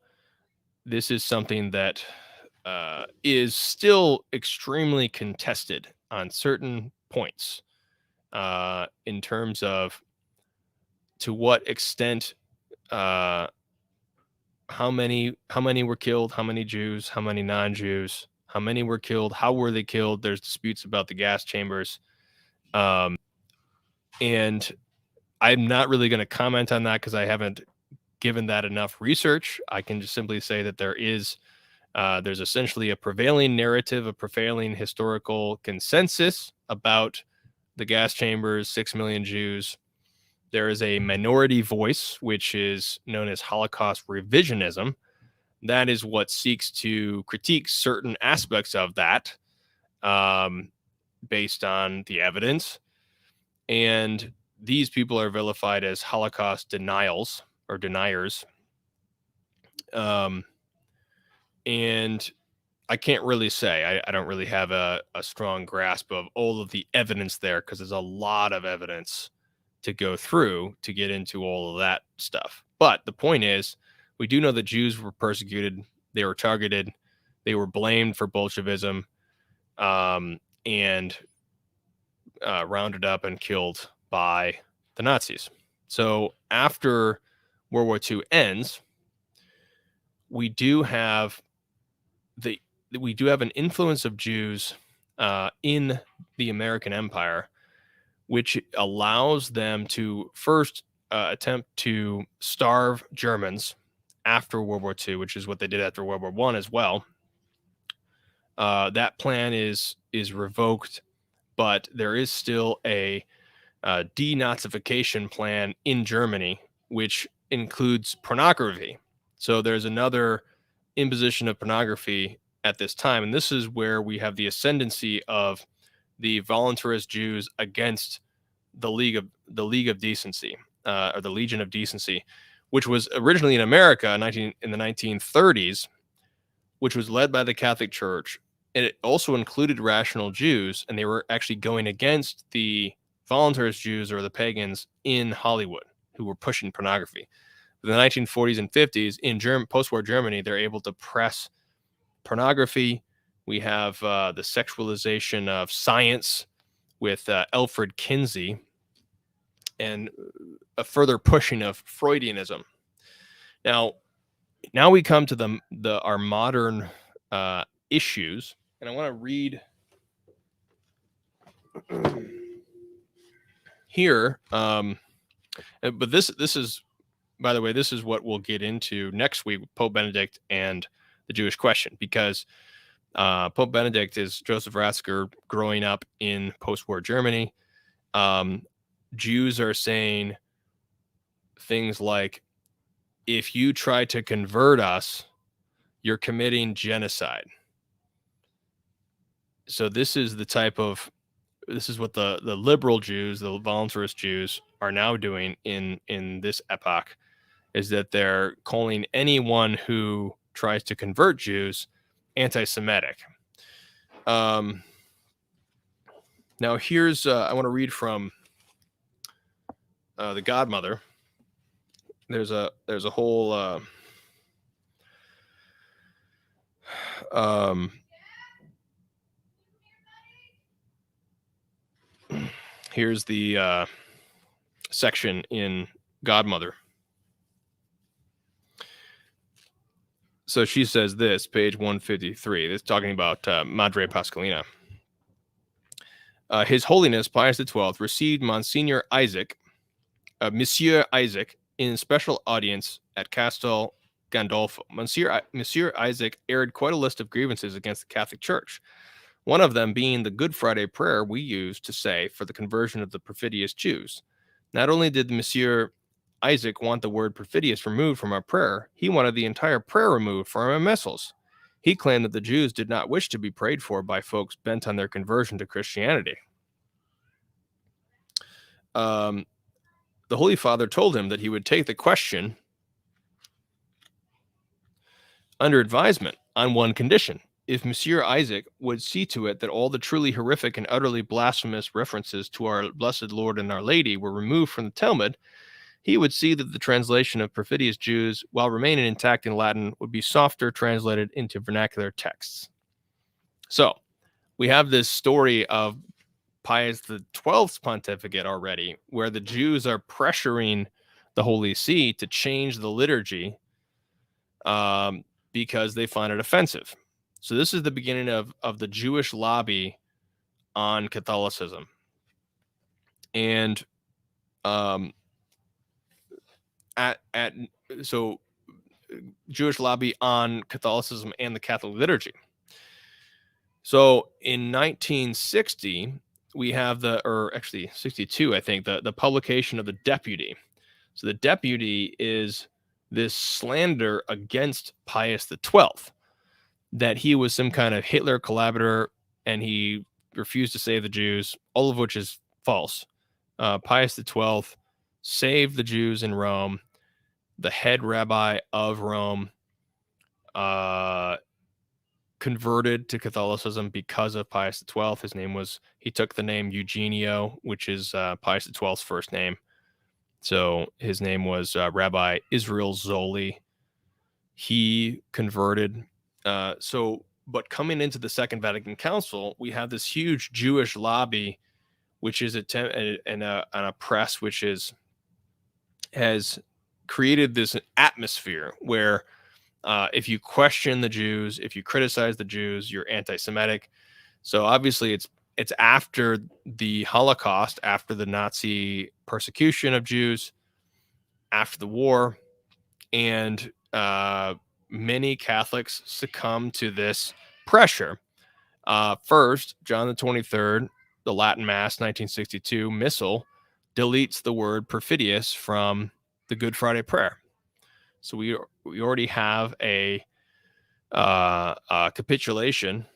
[SPEAKER 1] this is something that is still extremely contested on certain points in terms of to what extent, how many were killed, how many Jews, how many non-Jews, how many were killed, how were they killed. There's disputes about the gas chambers, and I'm not really going to comment on that because I haven't given that enough research. I can just simply say that there's essentially a prevailing narrative, a prevailing historical consensus about the gas chambers, 6 million Jews. There is a minority voice, which is known as Holocaust revisionism. That is what seeks to critique certain aspects of that based on the evidence. And these people are vilified as Holocaust deniers. And I can't really say. I don't really have a strong grasp of all of the evidence there because there's a lot of evidence to go through to get into all of that stuff. But the point is, we do know that Jews were persecuted. They were targeted. They were blamed for Bolshevism and rounded up and killed by the Nazis. So after World War II ends, we do have an influence of Jews in the American empire, which allows them to first attempt to starve Germans after World War II, which is what they did after World War I as well. That plan is revoked, but there is still a denazification plan in Germany, which includes pornography. So there's another imposition of pornography at this time, and this is where we have the ascendancy of the voluntarist Jews against the League of Decency, or the Legion of Decency, which was originally in America in the 1930s, which was led by the Catholic Church. And it also included rational Jews, and they were actually going against the voluntarist Jews or the pagans in Hollywood who were pushing pornography. In the 1940s and 50s, in post-war Germany, they're able to press pornography. We have the sexualization of science with Alfred Kinsey, and a further pushing of Freudianism. Now we come to our modern issues, and I want to read here, but this is, by the way, this is what we'll get into next week with Pope Benedict and the Jewish question, because Pope Benedict is Joseph Ratzinger growing up in post-war Germany. Jews are saying things like, if you try to convert us, you're committing genocide. So this is what the liberal Jews, the voluntarist Jews, are now doing in this epoch, is that they're calling anyone who tries to convert Jews anti-Semitic. Now here's I want to read from the Godmother. There's a whole here's the section in Godmother. So she says this, page 153. This is talking about Madre Pascalina. His Holiness Pius XII received Monsieur Isaac in special audience at Castel Gandolfo. Monsieur Isaac aired quite a list of grievances against the Catholic Church, one of them being the Good Friday prayer we use to say for the conversion of the perfidious Jews. Not only did Monsieur Isaac want the word perfidious removed from our prayer, he wanted the entire prayer removed from our missals. He claimed that the Jews did not wish to be prayed for by folks bent on their conversion to Christianity. The Holy Father told him that he would take the question under advisement on one condition: if Monsieur Isaac would see to it that all the truly horrific and utterly blasphemous references to our Blessed Lord and Our Lady were removed from the Talmud, he would see that the translation of perfidious Jews, while remaining intact in Latin, would be softer translated into vernacular texts. So we have this story of Pius XII's pontificate already, where the Jews are pressuring the Holy See to change the liturgy because they find it offensive. So this is the beginning of the Jewish lobby on Catholicism. And so Jewish lobby on Catholicism and the Catholic liturgy. So in 1960, we have actually 62, I think, the publication of the Deputy. So the Deputy is this slander against Pius XII, that he was some kind of Hitler collaborator and he refused to save the Jews, all of which is false. Pius XII saved the Jews in Rome. The head rabbi of Rome converted to Catholicism because of Pius XII. He took the name Eugenio, which is Pius XII's first name. So his name was Rabbi Israel Zoli. He converted. But coming into the Second Vatican Council, we have this huge Jewish lobby, which is and a press which has created this atmosphere where if you question the Jews, if you criticize the Jews, you're anti-Semitic. So obviously it's after the Holocaust, after the Nazi persecution of Jews, after the war, and many Catholics succumb to this pressure. First, John the 23rd, the Latin Mass, 1962 Missal, deletes the word perfidious from the Good Friday prayer. So we already have a capitulation,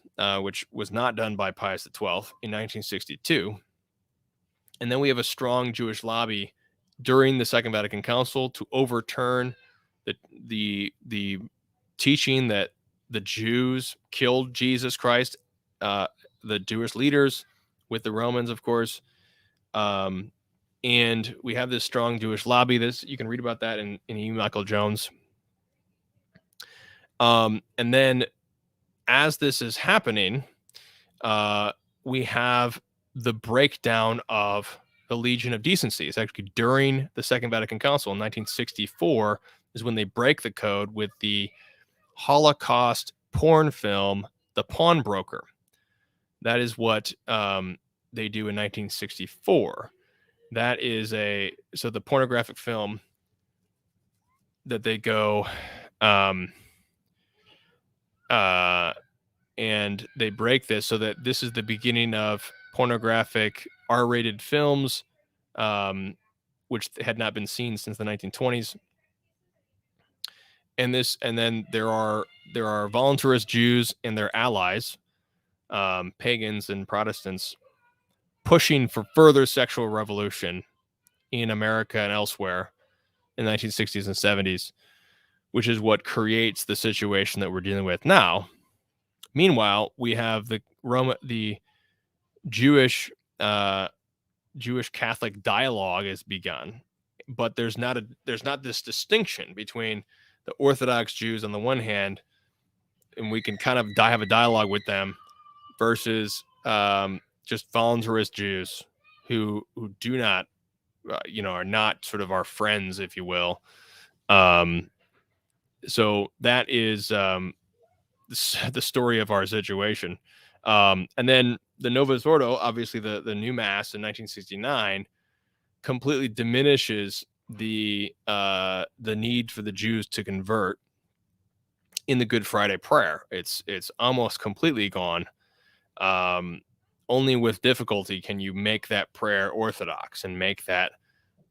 [SPEAKER 1] which was not done by Pius XII in 1962. And then we have a strong Jewish lobby during the Second Vatican Council to overturn the teaching that the Jews killed Jesus Christ, the Jewish leaders with the Romans, of course. And we have this strong Jewish lobby. You can read about that in E. Michael Jones. And then as this is happening, we have the breakdown of the Legion of Decency. It's actually during the Second Vatican Council in 1964 is when they break the code with the Holocaust porn film, The Pawnbroker. That is what they do in 1964. That is so the pornographic film that they go and they break this, so that this is the beginning of pornographic R-rated films, which had not been seen since the 1920s. And then there are voluntarist Jews and their allies, pagans and Protestants, pushing for further sexual revolution in America and elsewhere in the 1960s and 70s, which is what creates the situation that we're dealing with now. Meanwhile, we have the Jewish Catholic dialogue has begun, but there's not this distinction between the Orthodox Jews on the one hand, and we can kind of have a dialogue with them, versus just voluntarist Jews who do not, are not sort of our friends, if you will. So that is the story of our situation. And then the Novus Ordo, obviously the new mass in 1969, completely diminishes the need for the Jews to convert in the Good Friday prayer. It's almost completely gone. Only with difficulty can you make that prayer orthodox and make that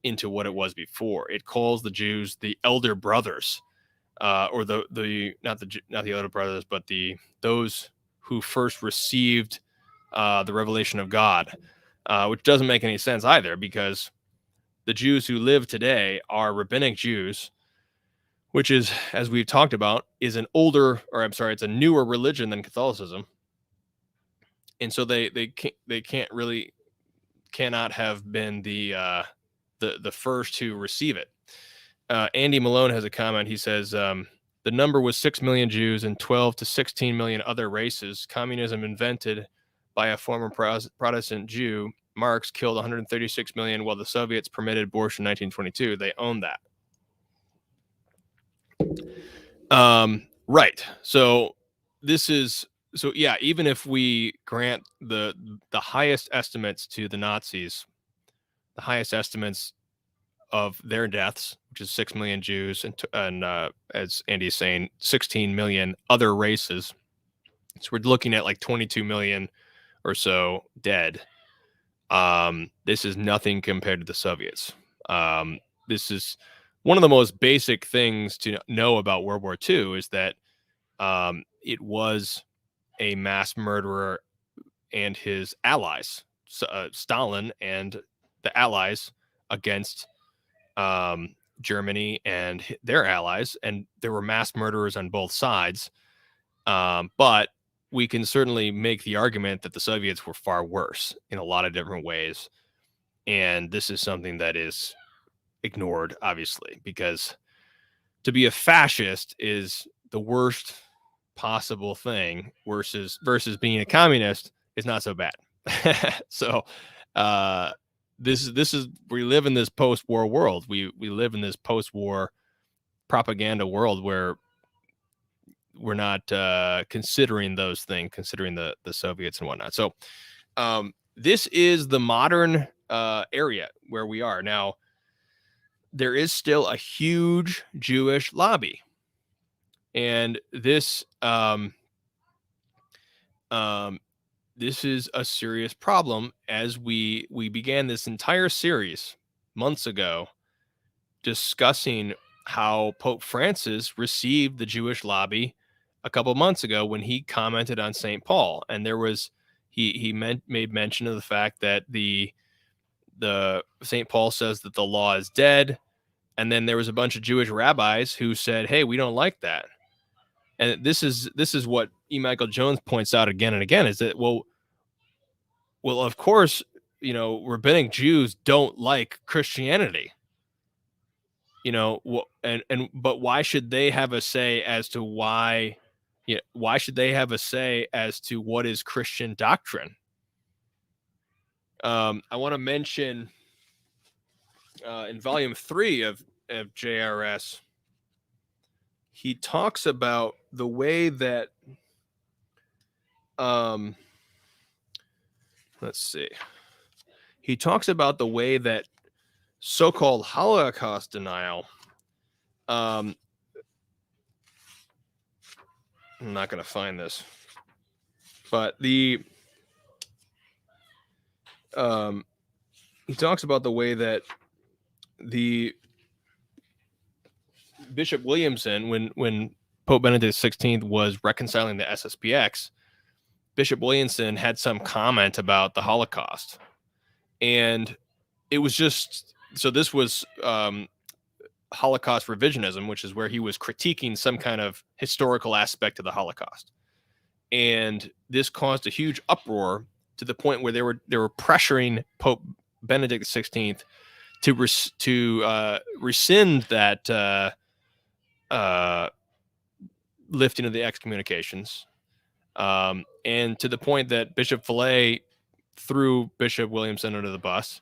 [SPEAKER 1] into what it was before. It calls the Jews the elder brothers, or not the elder brothers, but those who first received the revelation of God, which doesn't make any sense either, because the Jews who live today are rabbinic Jews, which is, as we've talked about, it's a newer religion than Catholicism. And so they cannot have been the first to receive it. Andy Malone has a comment. He says, the number was 6 million Jews and 12 to 16 million other races. Communism, invented by a former Protestant Jew, Marx, killed 136 million, while the Soviets permitted abortion in 1922. They own that. Right. So even if we grant the highest estimates to the Nazis, the highest estimates of their deaths, which is 6 million Jews and as Andy is saying, 16 million other races. So we're looking at like 22 million or so dead. This is nothing compared to the Soviets. This is one of the most basic things to know about World War II, is that it was a mass murderer and his allies, Stalin and the allies, against Germany and their allies, and there were mass murderers on both sides. But we can certainly make the argument that the Soviets were far worse in a lot of different ways. And this is something that is ignored, obviously, because to be a fascist is the worst possible thing, versus being a communist is not so bad. So this is we live in this post-war world. We live in this post-war propaganda world where we're not considering those things, considering the Soviets and whatnot. So this is the modern area where we are now. There is still a huge Jewish lobby, and this this is a serious problem, as we began this entire series months ago discussing how Pope Francis received the Jewish lobby a couple months ago when he commented on St. Paul. And there was he made mention of the fact that the St. Paul says that the law is dead, and then there was a bunch of Jewish rabbis who said, hey, we don't like that. And this is what E. Michael Jones points out again and again, is that well, of course, rabbinic Jews don't like Christianity. But why should they have a say as to why should they have a say as to what is Christian doctrine? I want to mention in volume 3 of JRS, he talks about the way that let's see. He talks about the way that so-called Holocaust denial. I'm not going to find this, but he talks about the way that the Bishop Williamson, when Pope Benedict XVI was reconciling the SSPX, Bishop Williamson had some comment about the Holocaust, and it was just so. This was Holocaust revisionism, which is where he was critiquing some kind of historical aspect of the Holocaust, and this caused a huge uproar to the point where they were pressuring Pope Benedict XVI to rescind that lifting of the excommunications, and to the point that Bishop Fillet threw Bishop Williamson under the bus,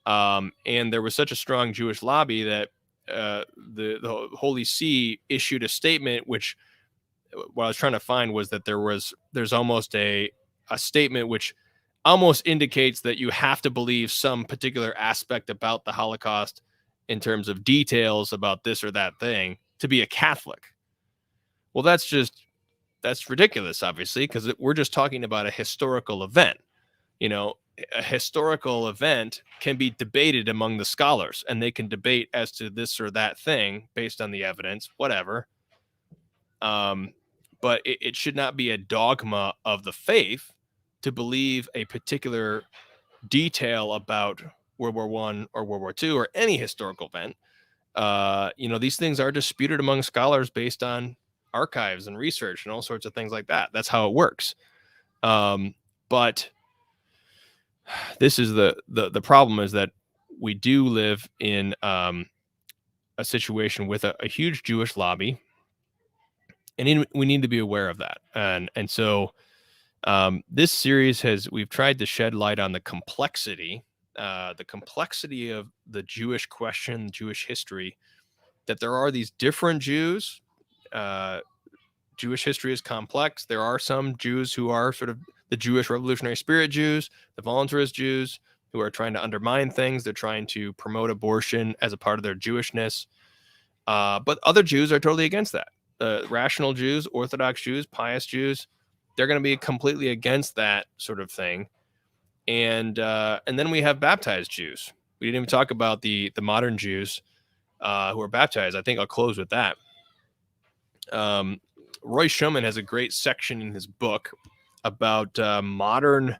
[SPEAKER 1] and there was such a strong Jewish lobby that the Holy See issued a statement, which what I was trying to find was that there's almost a statement which almost indicates that you have to believe some particular aspect about the Holocaust in terms of details about this or that thing to be a Catholic. Well, that's ridiculous, obviously, because we're just talking about a historical event. You know, a historical event can be debated among the scholars, and they can debate as to this or that thing based on the evidence, whatever. But it should not be a dogma of the faith to believe a particular detail about World War I or World War II or any historical event. These things are disputed among scholars based on archives and research and all sorts of things like that. That's how it works. But this is the problem, is that we do live in a situation with a huge Jewish lobby, and we need to be aware of that. And so this series we've tried to shed light on the complexity of the Jewish question, Jewish history, that there are these different Jews. Jewish history is complex. There are some Jews who are sort of the Jewish Revolutionary Spirit Jews, the voluntarist Jews, who are trying to undermine things. They're trying to promote abortion as a part of their Jewishness. But other Jews are totally against that. Rational Jews, Orthodox Jews, pious Jews, they're going to be completely against that sort of thing. And then we have baptized Jews. We didn't even talk about the modern Jews who are baptized. I think I'll close with that. Roy Schoeman has a great section in his book about modern.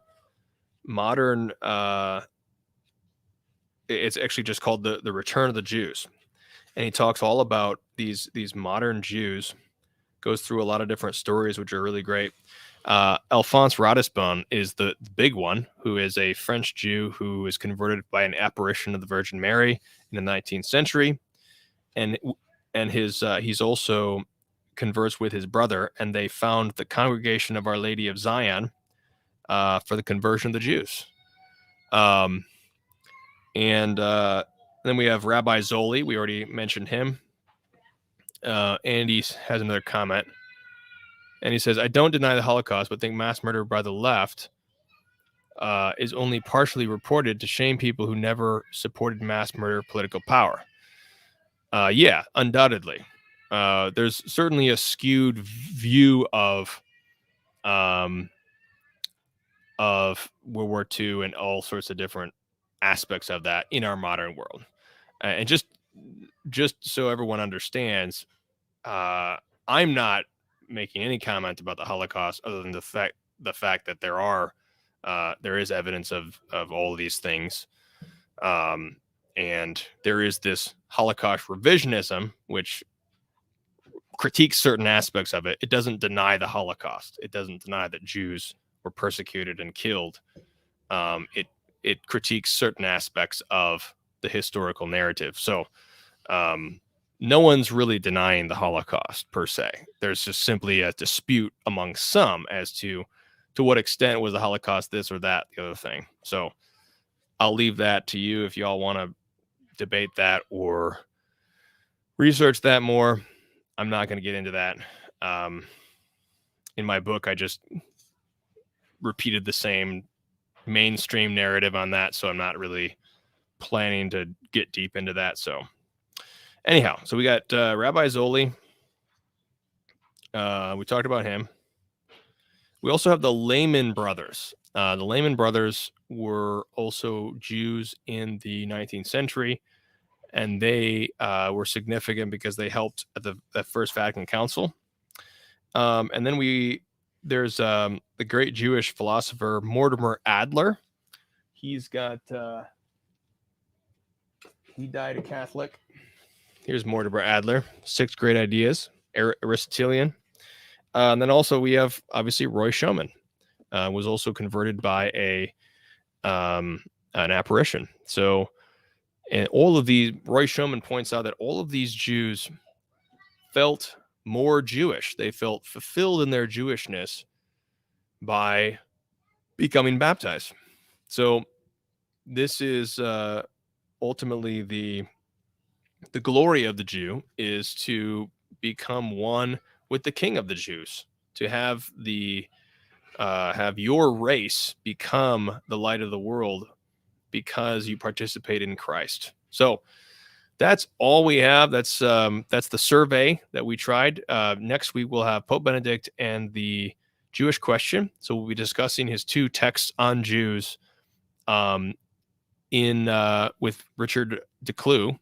[SPEAKER 1] It's actually just called the Return of the Jews, and he talks all about these modern Jews. Goes through a lot of different stories, which are really great. Alphonse Ratisbonne is the big one, who is a French Jew who is converted by an apparition of the Virgin Mary in the 19th century, and he's also converts with his brother, and they found the Congregation of Our Lady of Zion for the conversion of the Jews. And then we have Rabbi Zoli. We already mentioned him. Andy has another comment, and he says, I don't deny the Holocaust, but think mass murder by the left is only partially reported to shame people who never supported mass murder political power. Yeah, undoubtedly. There's certainly a skewed view of World War II and all sorts of different aspects of that in our modern world. And just so everyone understands, I'm not making any comment about the Holocaust other than the fact that there is evidence of all of these things. And there is this Holocaust revisionism, which critiques certain aspects of it. It doesn't deny the Holocaust. It doesn't deny that Jews were persecuted and killed. It critiques certain aspects of the historical narrative. So no one's really denying the Holocaust per se. There's just simply a dispute among some as to what extent was the Holocaust this or that, the other thing. So I'll leave that to you if y'all want to debate that or research that more. I'm not going to get into that. In my book, I just repeated the same mainstream narrative on that, so I'm not really planning to get deep into that. So anyhow, so we got Rabbi Zoli. We talked about him. We also have the Lehman brothers. The Lehman brothers were also Jews in the 19th century, and they were significant because they helped at the First Vatican Council. And then there's the great Jewish philosopher Mortimer Adler. He's got he died a Catholic. Here's Mortimer Adler, 6 Great Ideas, Aristotelian. And then also we have obviously Roy Schoeman, was also converted by an apparition. So, and all of these, Roy Schoeman points out that all of these Jews felt more Jewish. They felt fulfilled in their Jewishness by becoming baptized. So this is ultimately the glory of the Jew, is to become one with the King of the Jews, to have have your race become the light of the world because you participate in Christ. So that's all we have. That's the survey that we tried. Next week we'll have Pope Benedict and the Jewish question. So we'll be discussing his 2 texts on Jews with Richard Decloux.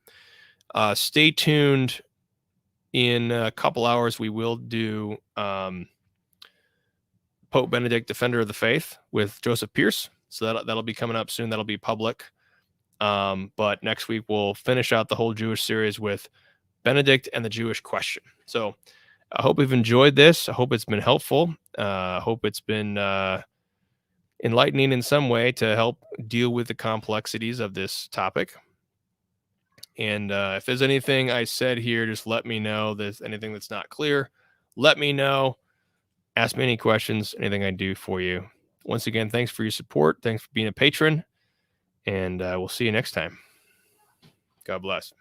[SPEAKER 1] Stay tuned. In a couple hours, we will do Pope Benedict, Defender of the Faith, with Joseph Pierce. So that'll be coming up soon. That'll be public. But next week, we'll finish out the whole Jewish series with Benedict and the Jewish question. So I hope you've enjoyed this. I hope it's been helpful. I hope it's been enlightening in some way to help deal with the complexities of this topic. And if there's anything I said here, just let me know. There's anything that's not clear, let me know. Ask me any questions, anything I do for you. Once again, thanks for your support. Thanks for being a patron. And we'll see you next time. God bless.